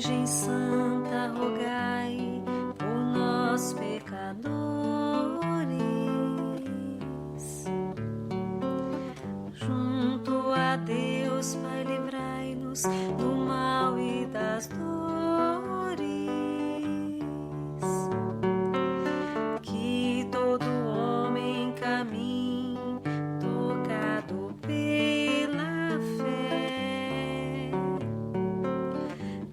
Virgem Santa, rogai por nós, pecadores, junto a Deus, Pai, livrai-nos do mal e das dores, que todo homem caminhe tocado pela fé,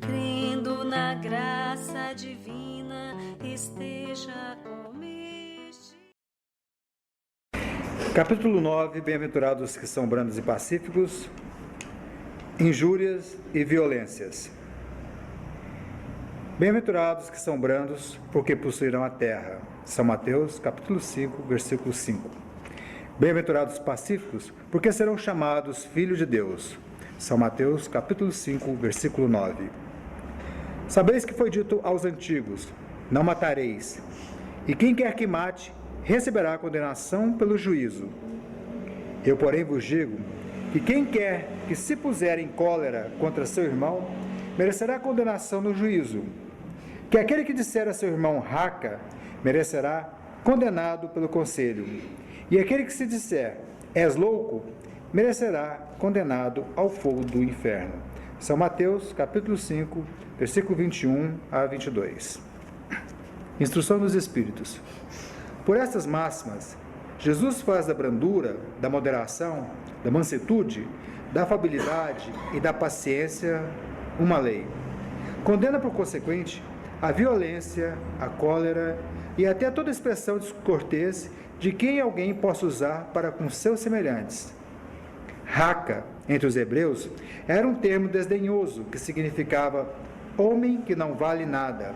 crendo na graça divina, esteja com este. Capítulo 9. Bem-aventurados que são brandos e pacíficos, injúrias e violências. Bem-aventurados que são brandos, porque possuirão a terra. São Mateus, capítulo 5, versículo 5. Bem-aventurados pacíficos, porque serão chamados filhos de Deus. São Mateus, capítulo 5, versículo 9. Sabeis que foi dito aos antigos: não matareis, e quem quer que mate, receberá condenação pelo juízo. Eu, porém, vos digo que quem quer que se puser em cólera contra seu irmão, merecerá condenação no juízo. Que aquele que disser a seu irmão raca, merecerá condenado pelo conselho. E aquele que se disser és louco, merecerá condenado ao fogo do inferno. São Mateus, capítulo 5, versículo 21 a 22. Instrução dos Espíritos. Por estas máximas, Jesus faz da brandura, da moderação, da mansuetude, da afabilidade e da paciência uma lei. Condena, por consequente, a violência, a cólera e até toda expressão descortês de quem alguém possa usar para com seus semelhantes. Raca, entre os hebreus, era um termo desdenhoso que significava homem que não vale nada,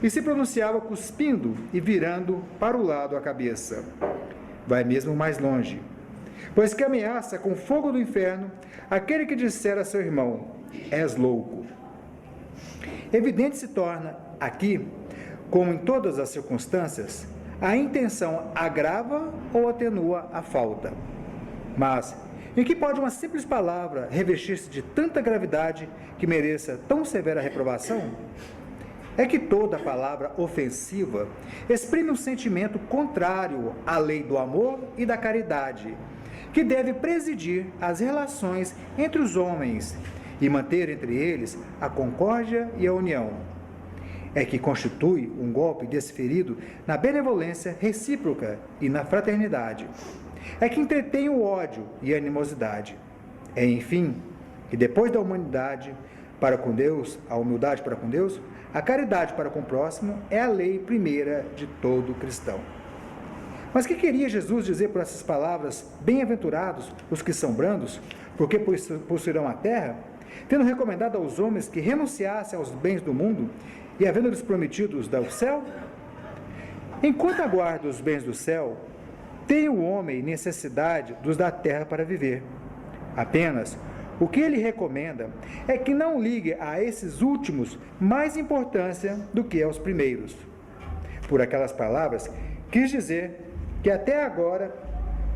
e se pronunciava cuspindo e virando para o lado a cabeça. Vai mesmo mais longe, pois que ameaça com fogo do inferno aquele que disser a seu irmão: és louco. Evidente se torna aqui, como em todas as circunstâncias, a intenção agrava ou atenua a falta. Mas em que pode uma simples palavra revestir-se de tanta gravidade que mereça tão severa reprovação? É que toda palavra ofensiva exprime um sentimento contrário à lei do amor e da caridade, que deve presidir as relações entre os homens e manter entre eles a concórdia e a união. É que constitui um golpe desferido na benevolência recíproca e na fraternidade. É que entretém o ódio e a animosidade. É, enfim, que depois da humanidade para com Deus, a humildade para com Deus, a caridade para com o próximo é a lei primeira de todo cristão. Mas o que queria Jesus dizer por essas palavras: bem-aventurados os que são brandos, porque possuirão a terra, tendo recomendado aos homens que renunciassem aos bens do mundo e havendo-lhes prometido os do céu? Enquanto aguarda os bens do céu, tem o homem necessidade dos da terra para viver. Apenas o que ele recomenda é que não ligue a esses últimos mais importância do que aos primeiros. Por aquelas palavras, quis dizer que até agora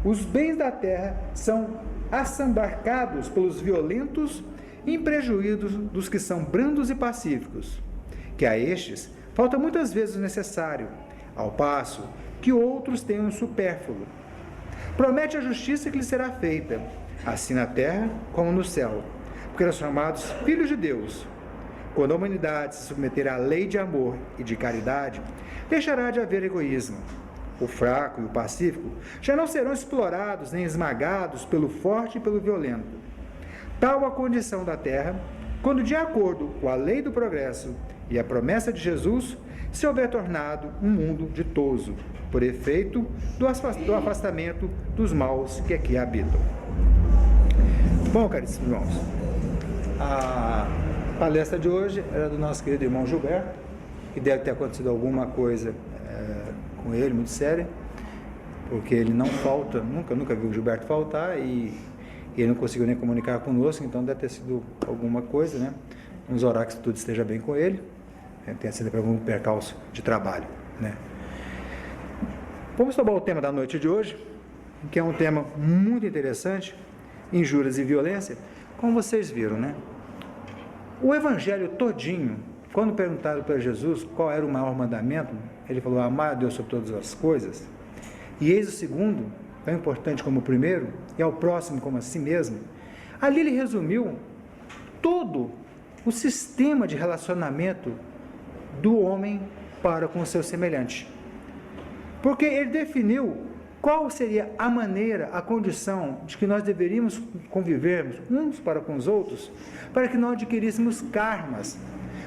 os bens da terra são assambarcados pelos violentos em prejuízo dos que são brandos e pacíficos, que a estes falta muitas vezes o necessário, ao passo que outros têm um supérfluo. Promete a justiça que lhes será feita, assim na terra como no céu, porque eram chamados filhos de Deus. Quando a humanidade se submeter à lei de amor e de caridade, deixará de haver egoísmo. O fraco e o pacífico já não serão explorados nem esmagados pelo forte e pelo violento. Tal a condição da terra, quando, de acordo com a lei do progresso e a promessa de Jesus, se houver tornado um mundo ditoso, por efeito do afastamento dos maus que aqui habitam. Bom, caríssimos irmãos, a palestra de hoje era do nosso querido irmão Gilberto, que deve ter acontecido alguma coisa com ele, muito séria, porque ele não falta, nunca viu o Gilberto faltar, e ele não conseguiu nem comunicar conosco, então deve ter sido alguma coisa, né? Vamos orar que tudo esteja bem com ele, tenha sido para algum percalço de trabalho, né? Vamos tomar o tema da noite de hoje, que é um tema muito interessante: injúrias e violência. Como vocês viram, né? O evangelho todinho quando perguntaram para Jesus qual era o maior mandamento, ele falou: amar a Deus sobre todas as coisas. E eis o segundo, tão importante como o primeiro, e ao próximo como a si mesmo. Ali ele resumiu todo o sistema de relacionamento do homem para com o seu semelhante. Porque ele definiu qual seria a maneira, a condição de que nós deveríamos convivermos uns para com os outros, para que não adquiríssemos karmas,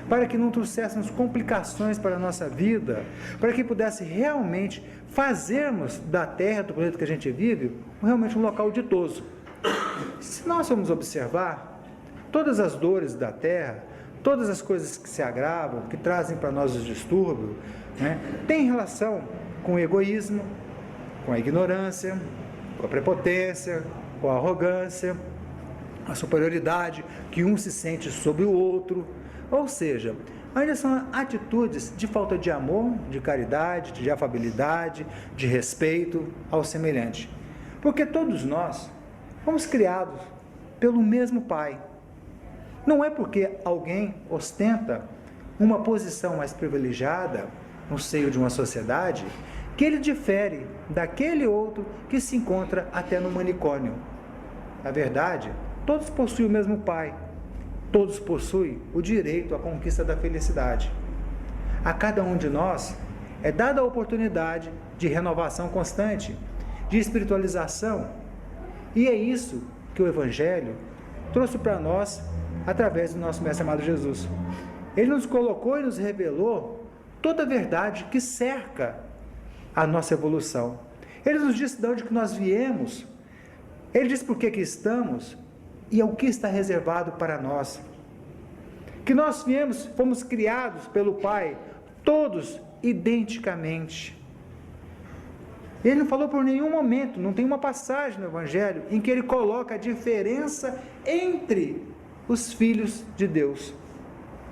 para que não trouxéssemos complicações para a nossa vida, para que pudesse realmente fazermos da Terra, do planeta que a gente vive, realmente um local ditoso. Se nós formos observar, todas as dores da Terra, todas as coisas que se agravam, que trazem para nós os distúrbios, né, tem relação com o egoísmo, com a ignorância, com a prepotência, com a arrogância, a superioridade que um se sente sobre o outro. Ou seja, ainda são atitudes de falta de amor, de caridade, de afabilidade, de respeito ao semelhante. Porque todos nós fomos criados pelo mesmo Pai. Não é porque alguém ostenta uma posição mais privilegiada no seio de uma sociedade que ele difere daquele outro que se encontra até no manicômio. Na verdade, todos possuem o mesmo Pai. Todos possuem o direito à conquista da felicidade. A cada um de nós é dada a oportunidade de renovação constante, de espiritualização. E é isso que o Evangelho trouxe para nós através do nosso Mestre amado Jesus. Ele nos colocou e nos revelou toda a verdade que cerca a nossa evolução. Ele nos disse de onde que nós viemos, ele diz por que estamos e o que está reservado para nós. Que nós viemos, fomos criados pelo Pai, todos identicamente. Ele não falou por nenhum momento, não tem uma passagem no Evangelho em que ele coloca a diferença entre os filhos de Deus.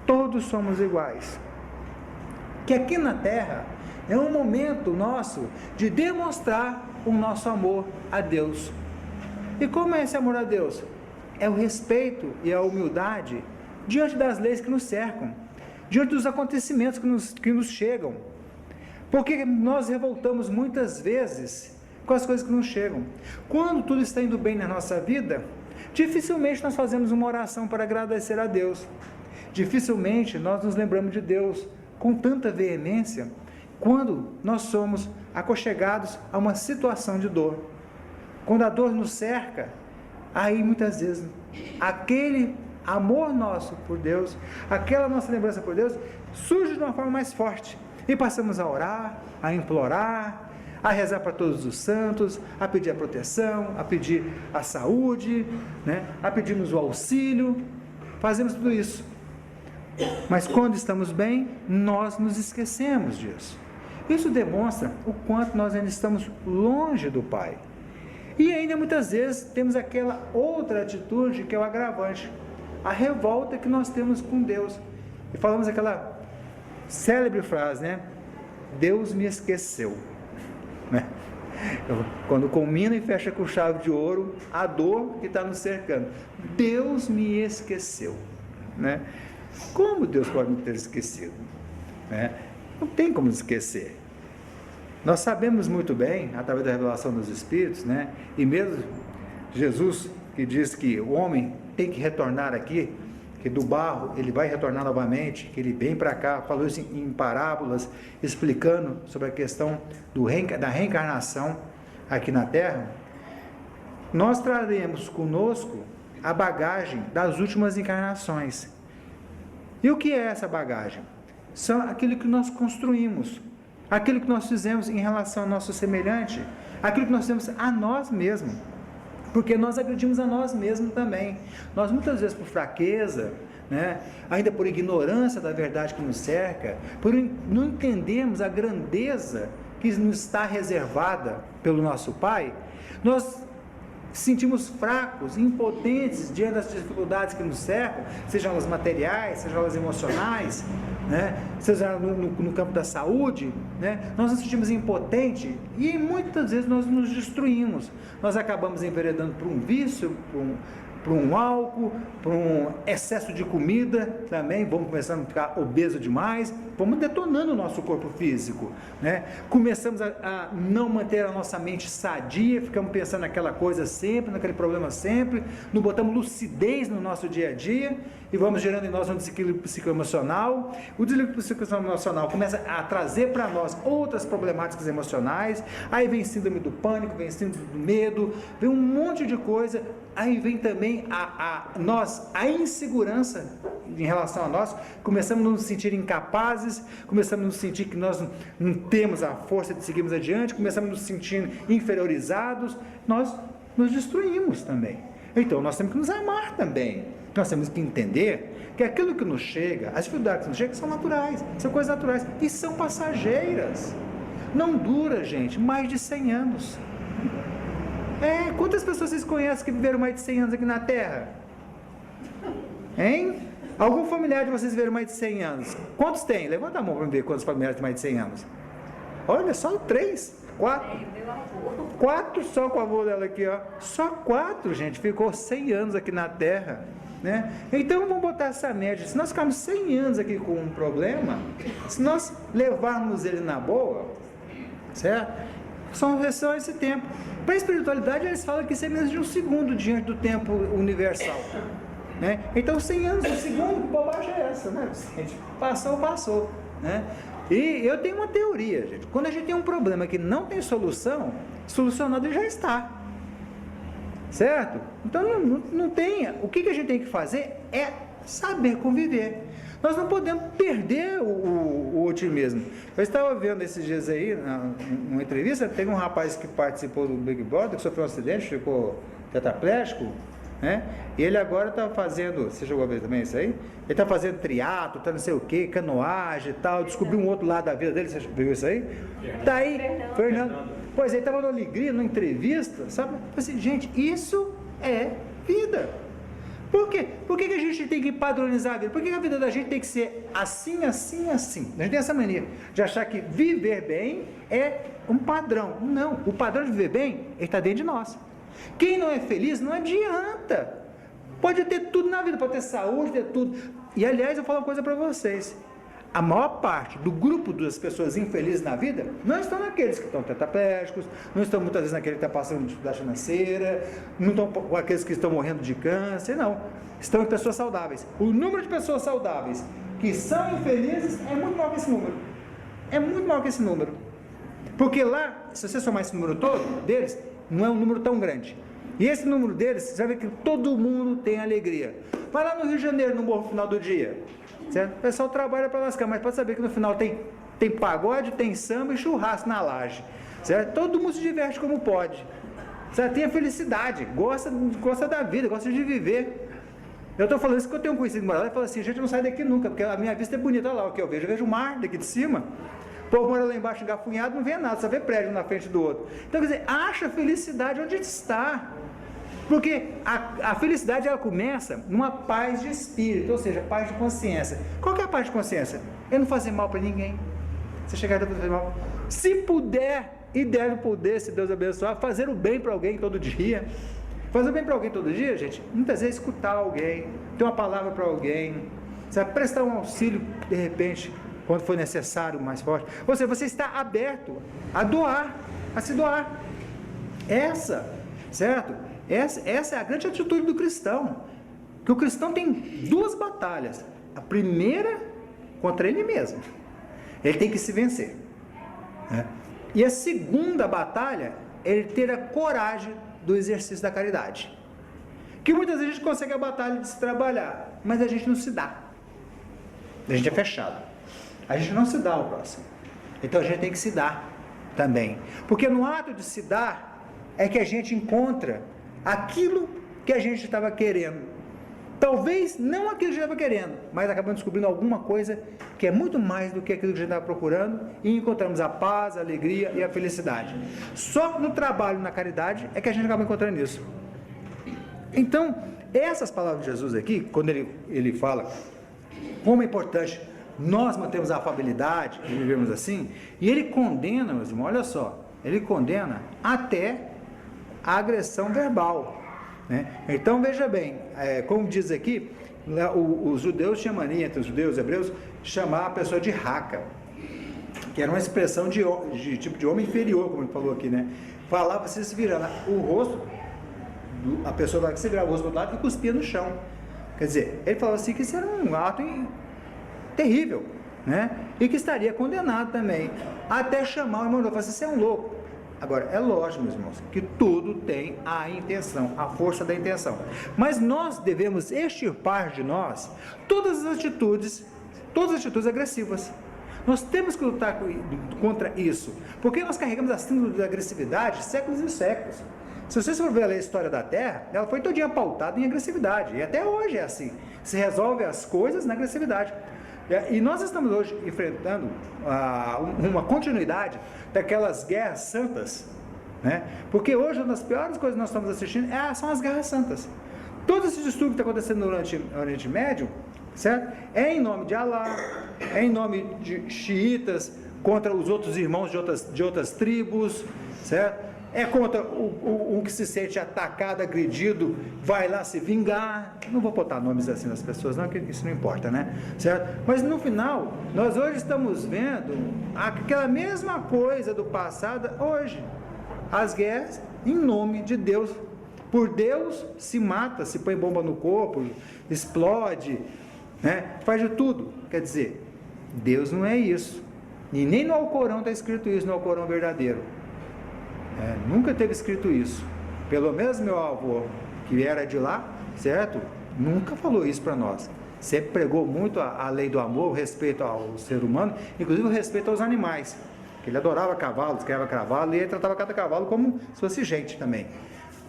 Todos somos iguais. Que aqui na Terra é um momento nosso de demonstrar o nosso amor a Deus. E como é esse amor a Deus? É o respeito e a humildade diante das leis que nos cercam, diante dos acontecimentos que nos chegam. Porque nós revoltamos muitas vezes com as coisas que nos chegam. Quando tudo está indo bem na nossa vida, dificilmente nós fazemos uma oração para agradecer a Deus. Dificilmente nós nos lembramos de Deus com tanta veemência quando nós somos aconchegados a uma situação de dor. Quando a dor nos cerca, aí muitas vezes aquele amor nosso por Deus, aquela nossa lembrança por Deus, surge de uma forma mais forte. E passamos a orar, a implorar, a rezar para todos os santos, a pedir a proteção, a pedir a saúde, né? A pedirmos o auxílio. Fazemos tudo isso. Mas quando estamos bem, nós nos esquecemos disso. Isso demonstra o quanto nós ainda estamos longe do Pai. E ainda muitas vezes temos aquela outra atitude que é o agravante, a revolta que nós temos com Deus. E falamos aquela célebre frase, né? Deus me esqueceu. Né? Quando culmina e fecha com chave de ouro a dor que está nos cercando. Deus me esqueceu. Né? Como Deus pode me ter esquecido? Né? Não tem como esquecer. Nós sabemos muito bem, através da revelação dos Espíritos, né? E mesmo Jesus, que diz que o homem tem que retornar aqui, que do barro ele vai retornar novamente, que ele vem para cá, falou isso em parábolas, explicando sobre a questão da reencarnação aqui na Terra. Nós traremos conosco a bagagem das últimas encarnações. E o que é essa bagagem? São aquilo que nós construímos, aquilo que nós fizemos em relação ao nosso semelhante, aquilo que nós fizemos a nós mesmos. Porque nós agredimos a nós mesmos também. Nós muitas vezes por fraqueza, né, ainda por ignorância da verdade que nos cerca, por não entendermos a grandeza que nos está reservada pelo nosso Pai, nós sentimos fracos, impotentes diante das dificuldades que nos cercam, sejam elas materiais, sejam elas emocionais, né? Seja no campo da saúde, né? Nós nos sentimos impotentes e muitas vezes nós nos destruímos. Nós acabamos enveredando por um vício, por um álcool, por um excesso de comida também, vamos começando a ficar obeso demais, vamos detonando o nosso corpo físico, né? Começamos a não manter a nossa mente sadia, ficamos pensando naquela coisa sempre, naquele problema sempre, não botamos lucidez no nosso dia a dia, e vamos gerando em nós um desequilíbrio psicoemocional. O desequilíbrio psicoemocional começa a trazer para nós outras problemáticas emocionais, aí vem síndrome do pânico, vem síndrome do medo, vem um monte de coisa, aí vem também a insegurança em relação a nós, começamos a nos sentir incapazes, começamos a nos sentir que nós não temos a força de seguirmos adiante, começamos a nos sentir inferiorizados, nós nos destruímos também. Então nós temos que nos amar também. Nós temos que entender que aquilo que nos chega, as dificuldades que nos chegam são naturais, são coisas naturais e são passageiras. Não dura, gente, mais de 100 anos. Quantas pessoas vocês conhecem que viveram mais de 100 anos aqui na Terra? Hein? Algum familiar de vocês viveram mais de 100 anos? Quantos tem? Levanta a mão para ver quantos familiares têm mais de 100 anos. Olha, só 3, 4. 4 só com o avô dela aqui, ó. Só 4, gente, ficou 100 anos aqui na Terra, né? Então vamos botar essa média. Se nós ficarmos 100 anos aqui com um problema, se nós levarmos ele na boa, certo? Só esse tempo. Para a espiritualidade, eles falam que isso é menos de um segundo diante do tempo universal, né? Então 100 anos, um segundo, que bobagem é essa, né? Gente, passou, né? E eu tenho uma teoria, gente. Quando a gente tem um problema que não tem solução, solucionado ele já está, certo? Então não tem. O que a gente tem que fazer é saber conviver. Nós não podemos perder o otimismo. Eu estava vendo esses dias aí, numa entrevista, teve um rapaz que participou do Big Brother, que sofreu um acidente, ficou tetraplégico, né? E ele agora está fazendo, você chegou a ver também isso aí? Ele está fazendo triatlo, tá não sei o que, canoagem e tal, descobriu um outro lado da vida dele, você viu isso aí? Tá aí, Fernando. Pois ele estava na alegria, numa entrevista, sabe? Eu falei assim, gente, isso é vida. Por quê? Por que a gente tem que padronizar a vida? Por que a vida da gente tem que ser assim, assim, assim? A gente tem essa mania de achar que viver bem é um padrão. Não, o padrão de viver bem, ele está dentro de nós. Quem não é feliz, não adianta. Pode ter tudo na vida, pode ter saúde, ter tudo. E aliás, eu falo uma coisa para vocês. A maior parte do grupo das pessoas infelizes na vida não estão naqueles que estão tetraplégicos, não estão muitas vezes naqueles que estão passando dificuldade financeira, não estão com aqueles que estão morrendo de câncer, não. Estão em pessoas saudáveis. O número de pessoas saudáveis que são infelizes é muito maior que esse número. É muito maior que esse número. Porque lá, se você somar esse número todo deles, não é um número tão grande. E esse número deles, você vai ver que todo mundo tem alegria. Vai lá no Rio de Janeiro, no morro final do dia. Certo? O pessoal trabalha para lascar, mas pode saber que no final tem pagode, tem samba e churrasco na laje, certo? Todo mundo se diverte como pode, certo? Tem a felicidade, gosta da vida, gosta de viver. Eu estou falando isso porque eu tenho um conhecido que mora lá e fala assim, a gente não sai daqui nunca, porque a minha vista é bonita. Olha lá o que eu vejo o mar daqui de cima, o povo mora lá embaixo engafunhado, não vê nada, só vê prédio na frente do outro. Então quer dizer, acha felicidade onde está. Porque a felicidade ela começa numa paz de espírito, ou seja, paz de consciência. Qual que é a paz de consciência? É não fazer mal para ninguém. Você chegar a fazer mal. Se puder, e deve poder, se Deus abençoar, fazer o bem para alguém todo dia. Fazer o bem para alguém todo dia, gente, muitas vezes escutar alguém, ter uma palavra para alguém, sabe? Prestar um auxílio, de repente, quando for necessário, mais forte. Ou seja, você está aberto a doar, a se doar. Certo? Essa é a grande atitude do cristão, que o cristão tem duas batalhas. A primeira contra ele mesmo, ele tem que se vencer, né? E a segunda batalha é ele ter a coragem do exercício da caridade, que muitas vezes a gente consegue a batalha de se trabalhar, mas a gente não se dá, a gente é fechado, a gente não se dá ao próximo. Então a gente tem que se dar também, porque no ato de se dar é que a gente encontra aquilo que a gente estava querendo. Talvez não aquilo que a gente estava querendo, mas acabamos descobrindo alguma coisa que é muito mais do que aquilo que a gente estava procurando e encontramos a paz, a alegria e a felicidade. Só no trabalho, na caridade, é que a gente acaba encontrando isso. Então, essas palavras de Jesus aqui, quando ele fala como é importante nós mantermos a afabilidade e vivemos assim, e ele condena, meus irmãos, olha só, ele condena até a agressão verbal. né? Então veja bem, como diz aqui, os judeus tinham mania, entre os judeus e hebreus, chamar a pessoa de raca, que era uma expressão de tipo de homem inferior, como ele falou aqui, né? Falava você se virando o rosto, a pessoa lá que se virava o rosto do outro lado e cuspia no chão. Quer dizer, ele falava assim que isso era um ato terrível, né? E que estaria condenado também, até chamar o irmão e falar assim, você é um louco. Agora, é lógico, meus irmãos, que tudo tem a intenção, a força da intenção. Mas nós devemos extirpar de nós todas as atitudes agressivas. Nós temos que lutar contra isso, porque nós carregamos a síndrome da agressividade séculos e séculos. Se vocês for ver a história da Terra, ela foi todinha pautada em agressividade, e até hoje é assim. Se resolve as coisas na agressividade. E nós estamos hoje enfrentando uma continuidade daquelas guerras santas, né? Porque hoje uma das piores coisas que nós estamos assistindo são as guerras santas. Todo esse distúrbio que está acontecendo no Oriente Médio, certo? É em nome de Alá, é em nome de xiitas contra os outros irmãos de outras tribos, certo? É contra o que se sente atacado, agredido, vai lá se vingar. Não vou botar nomes assim das pessoas, não, que isso não importa, né? Certo? Mas no final, nós hoje estamos vendo aquela mesma coisa do passado hoje. As guerras em nome de Deus. Por Deus se mata, se põe bomba no corpo, explode, né? Faz de tudo. Quer dizer, Deus não é isso. E nem no Alcorão está escrito isso, no Alcorão verdadeiro. Nunca teve escrito isso. Pelo menos meu avô, que era de lá, certo? Nunca falou isso para nós. Sempre pregou muito a lei do amor, o respeito ao ser humano, inclusive o respeito aos animais. Ele adorava cavalos, criava cavalo e ele tratava cada cavalo como se fosse gente também.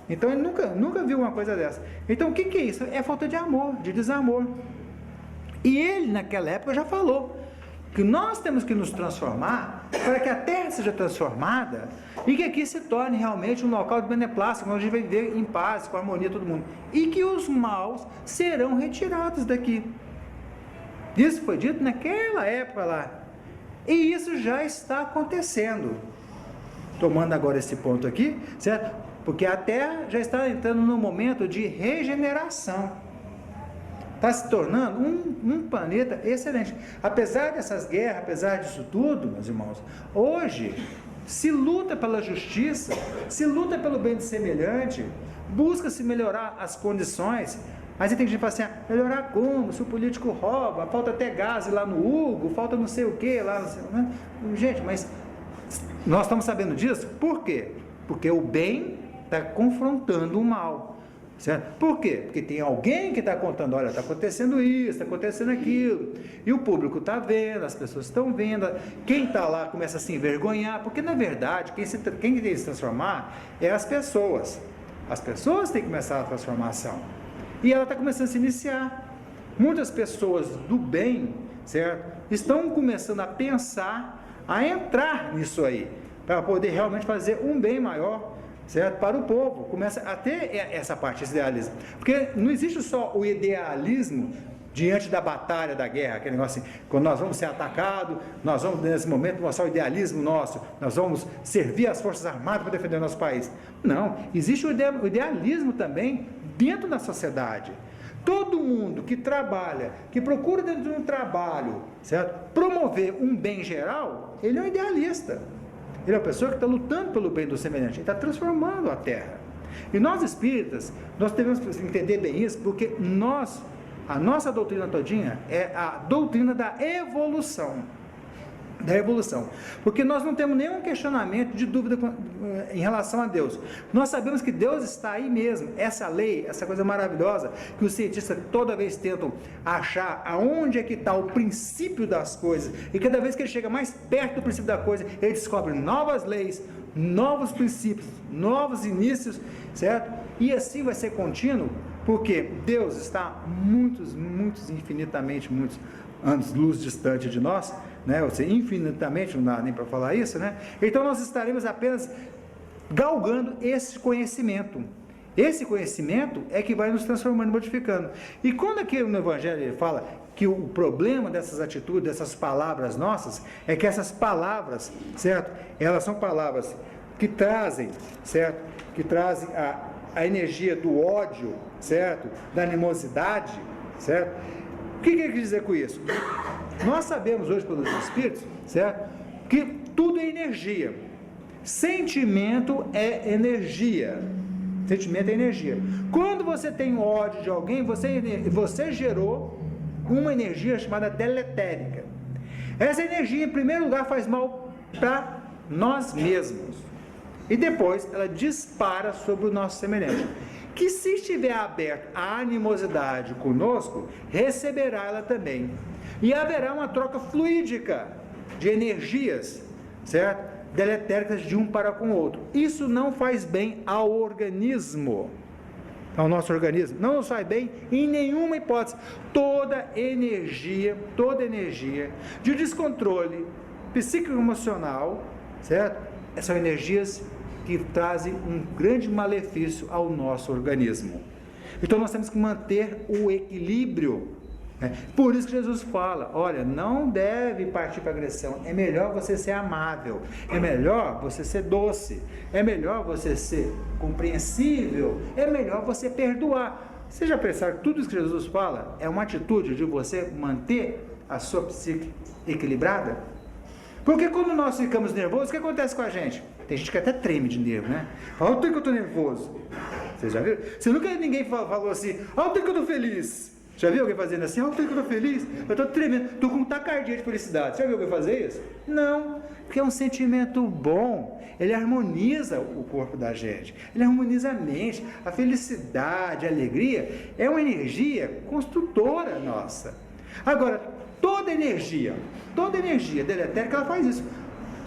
Então ele nunca viu uma coisa dessa. Então o que é isso? É falta de amor, de desamor. E ele naquela época já falou que nós temos que nos transformar para que a terra seja transformada e que aqui se torne realmente um local de beneplácito, onde a gente vai viver em paz, com harmonia todo mundo. E que os maus serão retirados daqui. Isso foi dito naquela época lá. E isso já está acontecendo. Tomando agora esse ponto aqui, certo? Porque a terra já está entrando num momento de regeneração. Está se tornando um planeta excelente. Apesar dessas guerras, apesar disso tudo, meus irmãos, hoje se luta pela justiça, se luta pelo bem do semelhante, busca-se melhorar as condições. Mas aí tem gente que fala assim, melhorar como? Se o político rouba, falta até gás lá no Hugo, falta não sei o que lá, não sei, né? Gente, mas nós estamos sabendo disso? Por quê? Porque o bem está confrontando o mal. Certo? Por quê? Porque tem alguém que está contando, olha, está acontecendo isso, está acontecendo aquilo, e o público está vendo, as pessoas estão vendo, quem está lá começa a se envergonhar, porque na verdade, quem tem que se transformar é as pessoas têm que começar a transformação, e ela está começando a se iniciar. Muitas pessoas do bem, certo? Estão começando a pensar, a entrar nisso aí, para poder realmente fazer um bem maior, certo? Para o povo, começa a ter essa parte, esse idealismo, porque não existe só o idealismo diante da batalha, da guerra, aquele negócio assim, quando nós vamos ser atacados, nós vamos nesse momento mostrar o idealismo nosso, nós vamos servir as forças armadas para defender o nosso país. Não, existe o idealismo também dentro da sociedade. Todo mundo que trabalha, que procura dentro de um trabalho, certo? Promover um bem geral, ele é um idealista. Ele é uma pessoa que está lutando pelo bem do semelhante, ele está transformando a terra. E nós espíritas, nós devemos entender bem isso, porque a nossa doutrina todinha é a doutrina da evolução. Porque nós não temos nenhum questionamento de dúvida em relação a Deus. Nós sabemos que Deus está aí mesmo. Essa lei, essa coisa maravilhosa, que os cientistas toda vez tentam achar aonde é que está o princípio das coisas, e cada vez que ele chega mais perto do princípio da coisa, ele descobre novas leis, novos princípios, novos inícios, certo? E assim vai ser contínuo, porque Deus está muitos, infinitamente, muitos anos-luz distante de nós, né? Ou seja, infinitamente, não dá nem para falar isso, né? Então nós estaremos apenas galgando esse conhecimento. Esse conhecimento é que vai nos transformando, modificando. E quando aqui no Evangelho ele fala que o problema dessas atitudes, dessas palavras nossas, é que essas palavras, certo? Elas são palavras que trazem, certo? Que trazem a energia do ódio, certo? Da animosidade, certo? O que ele quer dizer com isso? Nós sabemos hoje pelos Espíritos, certo? Que tudo é energia. Sentimento é energia. Sentimento é energia. Quando você tem ódio de alguém, você gerou uma energia chamada deletérica. Essa energia, em primeiro lugar, faz mal para nós mesmos. E depois ela dispara sobre o nosso semelhante. Que se estiver aberto à animosidade conosco, receberá ela também. E haverá uma troca fluídica de energias, certo? Deletéricas de um para com o outro. Isso não faz bem ao organismo, ao nosso organismo. Não nos faz bem em nenhuma hipótese. Toda energia de descontrole psíquico-emocional, certo? São energias que trazem um grande malefício ao nosso organismo. Então nós temos que manter o equilíbrio. Por isso que Jesus fala, olha, não deve partir para agressão, é melhor você ser amável, é melhor você ser doce, é melhor você ser compreensível, é melhor você perdoar. Você já pensaram que tudo isso que Jesus fala é uma atitude de você manter a sua psique equilibrada? Porque quando nós ficamos nervosos, o que acontece com a gente? Tem gente que até treme de nervo, né? Olha o tanto que eu estou nervoso. Vocês já viram? Você nunca ninguém falou assim, olha o tanto que eu estou feliz. Já viu alguém fazendo assim? Olha o tanto que eu estou feliz. Eu estou tremendo, estou com taquicardia de felicidade. Já viu alguém fazer isso? Não, porque é um sentimento bom. Ele harmoniza o corpo da gente. Ele harmoniza a mente. A felicidade, a alegria é uma energia construtora nossa. Agora, toda energia deletérica, ela faz isso.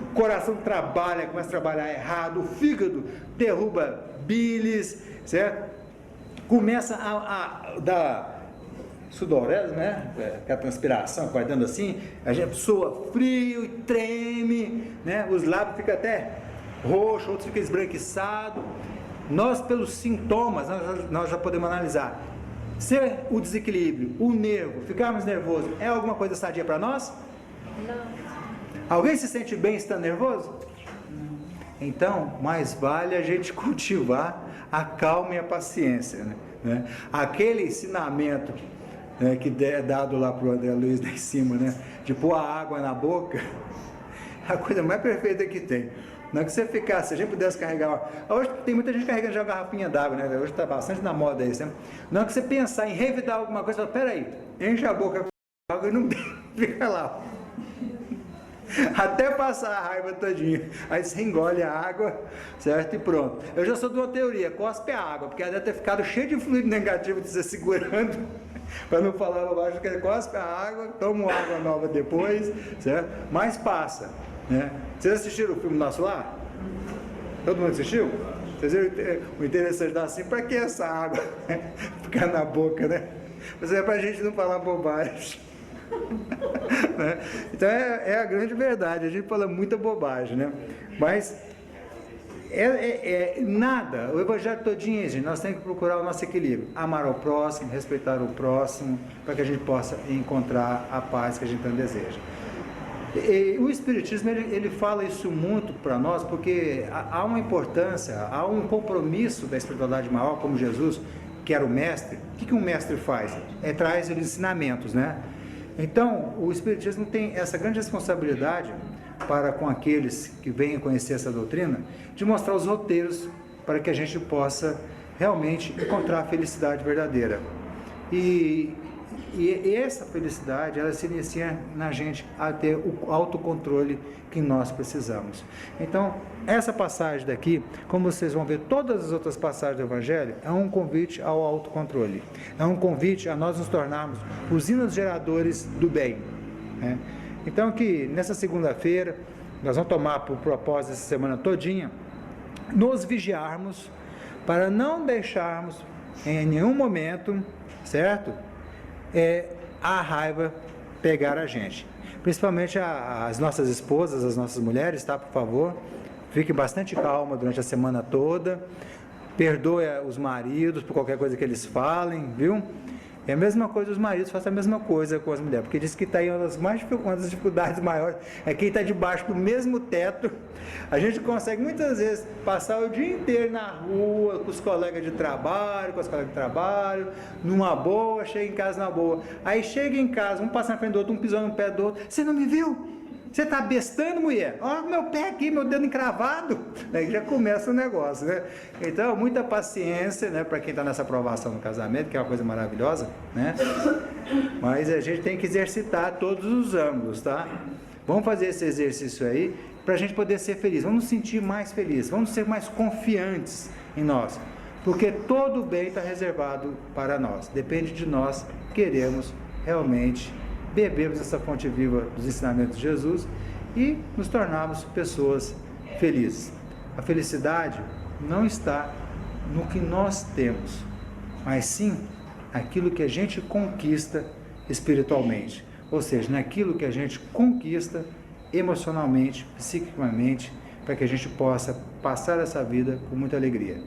O coração trabalha, começa a trabalhar errado, o fígado derruba bilis, certo? Começa a dar sudorese, né? A transpiração, guardando assim, a gente soa frio e treme, né? Os lábios ficam até roxos, outros ficam esbranquiçados. Nós, pelos sintomas, nós já podemos analisar. Se o desequilíbrio, o nervo, ficarmos nervosos, é alguma coisa sadia para nós? Não. Alguém se sente bem estando nervoso? Então, mais vale a gente cultivar a calma e a paciência, né? Aquele ensinamento, né, que é dado lá para o André Luiz lá em cima, né, de pôr a água na boca, é a coisa mais perfeita que tem. Não é que você ficar, se a gente pudesse carregar, hoje tem muita gente carregando já uma garrafinha d'água, né? Hoje está bastante na moda isso, né? Não é que você pensar em revidar alguma coisa, peraí, enche a boca com água e não fica lá. Até passar a raiva todinha, aí você engole a água, certo? E pronto. Eu já sou de uma teoria, cospe a água, porque ela deve ter ficado cheia de fluido negativo de você segurando, para não falar bobagem, que cospe a água, toma uma água nova depois, certo? Mas passa, né? Vocês assistiram o filme Nosso Lar? Todo mundo assistiu? Vocês viram o interessante da assim, para que essa água ficar na boca, né? Mas é para a gente não falar bobagem. Né? Então é a grande verdade, a gente fala muita bobagem, né? Mas nada, o evangelho todinho, gente, nós temos que procurar o nosso equilíbrio, amar ao próximo, respeitar o próximo, para que a gente possa encontrar a paz que a gente tanto deseja. E o Espiritismo, ele fala isso muito para nós, porque há uma importância, há um compromisso da espiritualidade maior, como Jesus, que era o mestre. O que um mestre faz? Traz os ensinamentos, né? Então, o Espiritismo tem essa grande responsabilidade para com aqueles que venham conhecer essa doutrina, de mostrar os roteiros para que a gente possa realmente encontrar a felicidade verdadeira. E essa felicidade, ela se inicia na gente a ter o autocontrole que nós precisamos. Então, essa passagem daqui, como vocês vão ver, todas as outras passagens do Evangelho, é um convite ao autocontrole. É um convite a nós nos tornarmos usinas geradores do bem, né? Então, que nessa segunda-feira, nós vamos tomar por propósito essa semana todinha, nos vigiarmos para não deixarmos em nenhum momento, certo? A raiva pegar a gente, principalmente as nossas esposas, as nossas mulheres, tá? Por favor, fique bastante calma durante a semana toda, perdoe os maridos por qualquer coisa que eles falem, viu? É a mesma coisa, os maridos fazem a mesma coisa com as mulheres, porque diz que está aí uma das dificuldades maiores, é quem está debaixo do mesmo teto. A gente consegue muitas vezes passar o dia inteiro na rua, com os colegas de trabalho, numa boa, chega em casa na boa. Aí chega em casa, um passa na frente do outro, um pisando no pé do outro, você não me viu? Você está bestando, mulher? Olha o meu pé aqui, meu dedo encravado. Aí já começa o negócio, né? Então, muita paciência, né? Para quem está nessa aprovação no casamento, que é uma coisa maravilhosa, né? Mas a gente tem que exercitar todos os ângulos, tá? Vamos fazer esse exercício aí, para a gente poder ser feliz. Vamos nos sentir mais felizes, vamos ser mais confiantes em nós. Porque todo o bem está reservado para nós. Depende de nós queremos realmente bebermos essa fonte viva dos ensinamentos de Jesus e nos tornarmos pessoas felizes. A felicidade não está no que nós temos, mas sim aquilo que a gente conquista espiritualmente, ou seja, naquilo que a gente conquista emocionalmente, psiquicamente, para que a gente possa passar essa vida com muita alegria.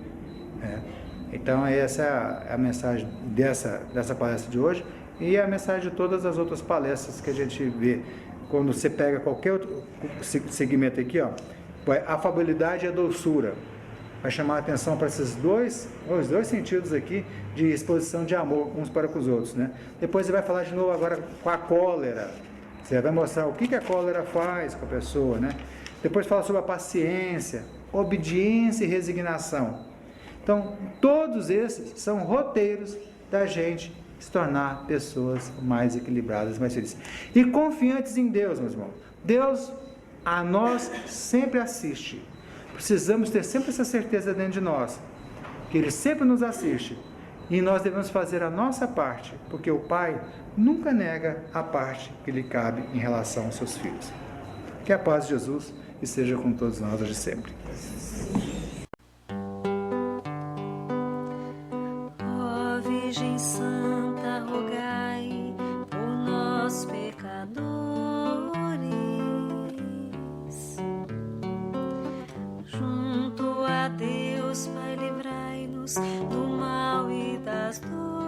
Então essa é a mensagem dessa palestra de hoje. E a mensagem de todas as outras palestras que a gente vê, quando você pega qualquer outro segmento aqui, ó, a afabilidade e a doçura, vai chamar a atenção para os dois sentidos aqui de exposição de amor uns para com os outros, né? Depois você vai falar de novo agora com a cólera, você vai mostrar o que a cólera faz com a pessoa, né? Depois fala sobre a paciência, obediência e resignação. Então, todos esses são roteiros da gente se tornar pessoas mais equilibradas, mais felizes. E confiantes em Deus, meus irmãos. Deus a nós sempre assiste. Precisamos ter sempre essa certeza dentro de nós, que Ele sempre nos assiste. E nós devemos fazer a nossa parte, porque o Pai nunca nega a parte que lhe cabe em relação aos seus filhos. Que a paz de Jesus esteja com todos nós hoje e sempre. Ó Virgem Santa, rogai por nós pecadores, junto a Deus Pai, livrai-nos do mal e das dores.